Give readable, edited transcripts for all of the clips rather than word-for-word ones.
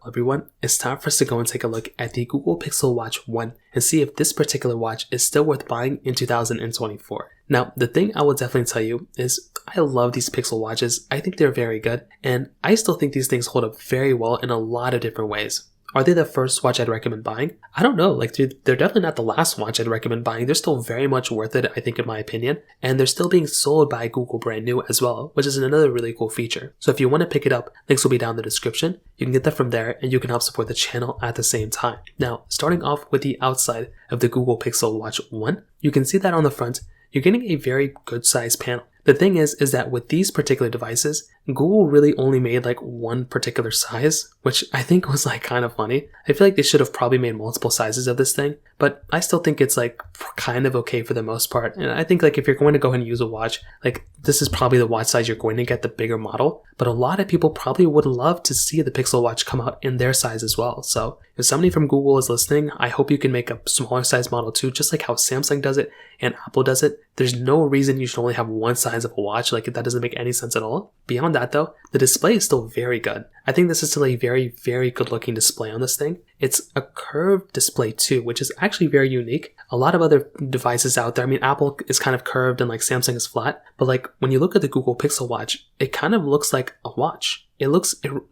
Hello everyone, it's time for us to go and take a look at the Google Pixel Watch 1 and see if this particular watch is still worth buying in 2024. Now, the thing I will definitely tell you is I love these Pixel watches. I think they're very good, and I still think these things hold up very well in a lot of different ways. Are they the first watch I'd recommend buying? I don't know, they're definitely not the last watch I'd recommend buying. They're still very much worth it, I think, in my opinion. And they're still being sold by Google brand new as well, which is another really cool feature. So if you want to pick it up, links will be down in the description. You can get that from there, and you can help support the channel at the same time. Now, starting off with the outside of the Google Pixel Watch 1, you can see that on the front, you're getting a very good sized panel. The thing is that with these particular devices, Google really only made one particular size, which I think was kind of funny. I feel like they should have probably made multiple sizes of this thing, but I still think it's kind of okay for the most part. And I think if you're going to go ahead and use a watch, this is probably the watch size you're going to get, the bigger model. But a lot of people probably would love to see the Pixel Watch come out in their size as well. So if somebody from Google is listening, I hope you can make a smaller size model too, just like how Samsung does it and Apple does it. There's no reason you should only have one size of a watch. That doesn't make any sense at all. Beyond that though, the display is still very good. I think this is still a very, very good looking display on this thing. It's a curved display too, which is actually very unique. A lot of other devices out there, Apple is kind of curved and Samsung is flat, but when you look at the Google Pixel Watch, it kind of looks like a watch. It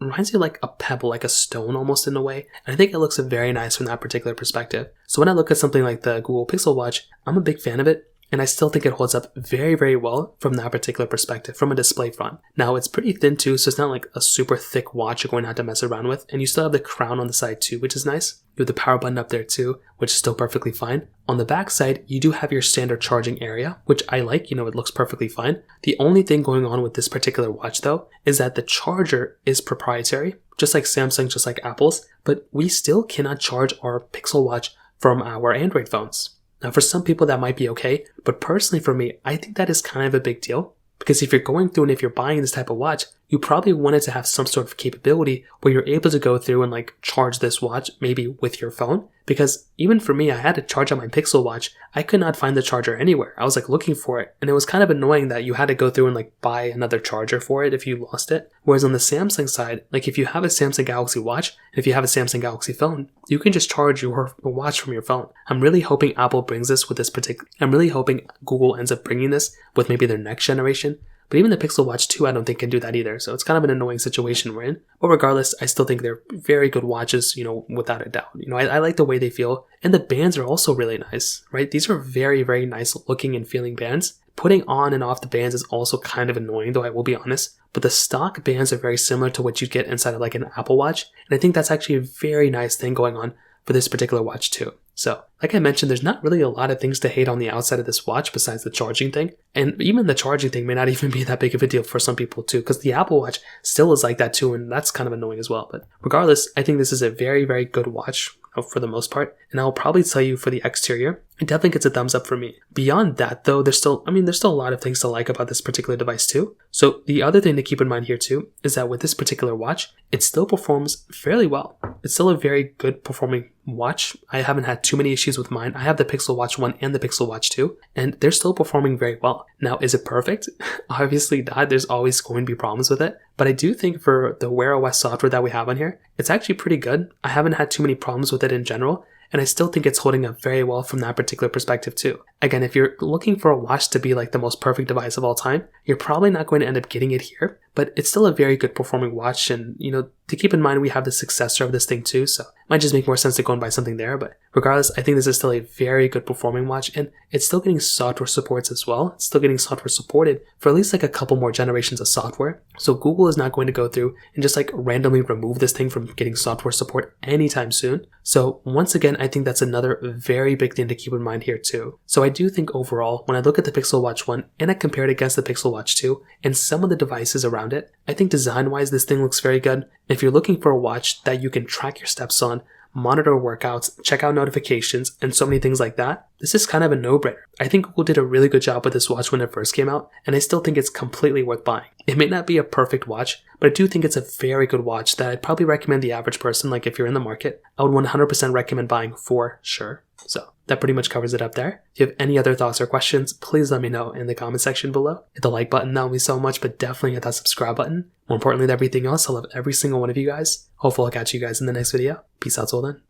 reminds you like a pebble, like a stone almost in a way. And I think it looks very nice from that particular perspective. So when I look at something like the Google Pixel Watch, I'm a big fan of it. And I still think it holds up very, very well from that particular perspective, from a display front. Now, it's pretty thin too, so it's not a super thick watch you're going to have to mess around with. And you still have the crown on the side too, which is nice. You have the power button up there too, which is still perfectly fine. On the back side, you do have your standard charging area, which I like. It looks perfectly fine. The only thing going on with this particular watch though, is that the charger is proprietary, just like Samsung, just like Apple's, but we still cannot charge our Pixel Watch from our Android phones. Now, for some people that might be okay, but personally for me, I think that is kind of a big deal. Because if you're going through and if you're buying this type of watch, you probably want it to have some sort of capability where you're able to go through and charge this watch maybe with your phone. Because even for me, I had to charge on my Pixel Watch. I could not find the charger anywhere. I was looking for it, and it was kind of annoying that you had to go through and buy another charger for it if you lost it. Whereas on the Samsung side, if you have a Samsung Galaxy Watch, and if you have a Samsung Galaxy phone, you can just charge your watch from your phone. I'm really hoping Apple brings this with this I'm really hoping Google ends up bringing this with maybe their next generation. But even the Pixel Watch 2, I don't think can do that either. So it's kind of an annoying situation we're in. But regardless, I still think they're very good watches, without a doubt. I like the way they feel. And the bands are also really nice, right? These are very, very nice looking and feeling bands. Putting on and off the bands is also kind of annoying, though I will be honest. But the stock bands are very similar to what you'd get inside of an Apple Watch. And I think that's actually a very nice thing going on for this particular watch too. So, like I mentioned, there's not really a lot of things to hate on the outside of this watch besides the charging thing. And even the charging thing may not even be that big of a deal for some people too, because the Apple Watch still is like that too, and that's kind of annoying as well. But regardless, I think this is a very, very good watch for the most part. And I'll probably tell you for the exterior, it definitely gets a thumbs up for me. Beyond that though, there's still a lot of things to like about this particular device too. So the other thing to keep in mind here too, is that with this particular watch, it still performs fairly well. It's still a very good performing watch. I haven't had too many issues with mine. I have the Pixel Watch 1 and the Pixel Watch 2, and they're still performing very well. Now, is it perfect? Obviously not. There's always going to be problems with it. But I do think for the Wear OS software that we have on here, it's actually pretty good. I haven't had too many problems with it in general, and I still think it's holding up very well from that particular perspective too. Again, if you're looking for a watch to be the most perfect device of all time, you're probably not going to end up getting it here, but it's still a very good performing watch. And to keep in mind, we have the successor of this thing too, so it might just make more sense to go and buy something there. But regardless, I think this is still a very good performing watch, and it's still getting software supports as well. It's still getting software supported for at least a couple more generations of software. So Google is not going to go through and just randomly remove this thing from getting software support anytime soon. So once again, I think that's another very big thing to keep in mind here too. So I do think overall, when I look at the Pixel Watch 1 and I compare it against the Pixel Watch 2 and some of the devices around it, I think design-wise this thing looks very good. If you're looking for a watch that you can track your steps on, monitor workouts, check out notifications, and so many things like that, this is kind of a no-brainer. I think Google did a really good job with this watch when it first came out, and I still think it's completely worth buying. It may not be a perfect watch, but I do think it's a very good watch that I'd probably recommend the average person, if you're in the market, I would 100% recommend buying for sure. So that pretty much covers it up there. If you have any other thoughts or questions, please let me know in the comment section below. Hit the like button, that would mean so much, but definitely hit that subscribe button. More importantly than everything else, I love every single one of you guys. Hopefully I'll catch you guys in the next video. Peace out till then.